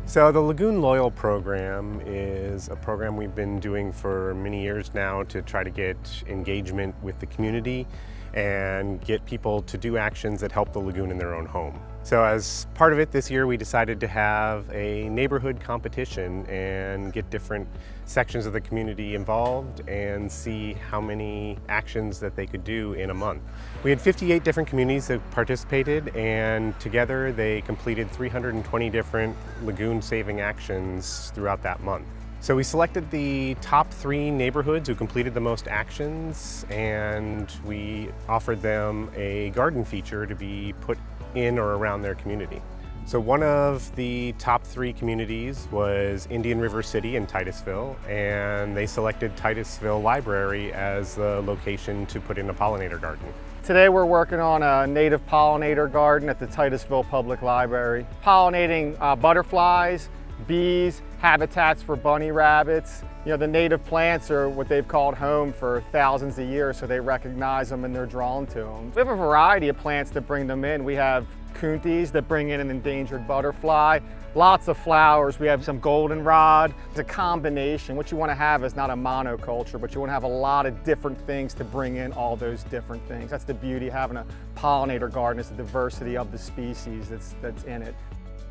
So the Lagoon Loyal program is a program we've been doing for many years now to try to get engagement with the community and get people to do actions that help the lagoon in their own home. So as part of it this year, we decided to have a neighborhood competition and get different sections of the community involved and see how many actions that they could do in a month. We had 58 different communities that participated, and together they completed 320 different lagoon saving actions throughout that month. So we selected the top 3 neighborhoods who completed the most actions, and we offered them a garden feature to be put in or around their community. So one of the top 3 communities was Indian River City in Titusville, and they selected Titusville Library as the location to put in a pollinator garden. Today we're working on a native pollinator garden at the Titusville Public Library. Pollinating butterflies, bees, habitats for bunny rabbits. You know, the native plants are what they've called home for thousands of years, so they recognize them and they're drawn to them. We have a variety of plants that bring them in. We have kuntis that bring in an endangered butterfly, lots of flowers. We have some goldenrod. It's a combination. What you want to have is not a monoculture, but you want to have a lot of different things to bring in all those different things. That's the beauty of having a pollinator garden, is the diversity of the species that's in it.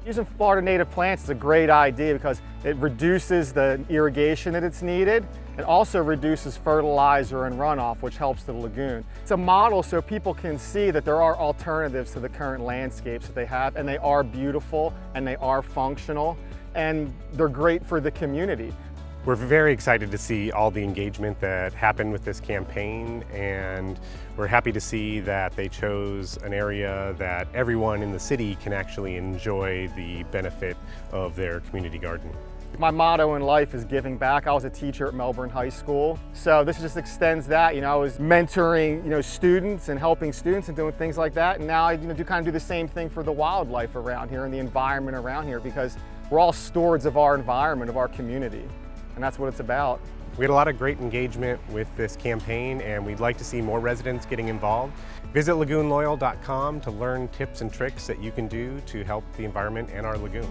Using Florida native plants is a great idea because it reduces the irrigation that it's needed. It also reduces fertilizer and runoff, which helps the lagoon. It's a model so people can see that there are alternatives to the current landscapes that they have, and they are beautiful and they are functional and they're great for the community. We're very excited to see all the engagement that happened with this campaign, and we're happy to see that they chose an area that everyone in the city can actually enjoy the benefit of their community garden. My motto in life is giving back. I was a teacher at Melbourne High School, so this just extends that. You know, I was mentoring, students and helping students and doing things like that, and now I do the same thing for the wildlife around here and the environment around here, because we're all stewards of our environment, of our community. And that's what it's about. We had a lot of great engagement with this campaign, and we'd like to see more residents getting involved. Visit lagoonloyal.com to learn tips and tricks that you can do to help the environment and our lagoon.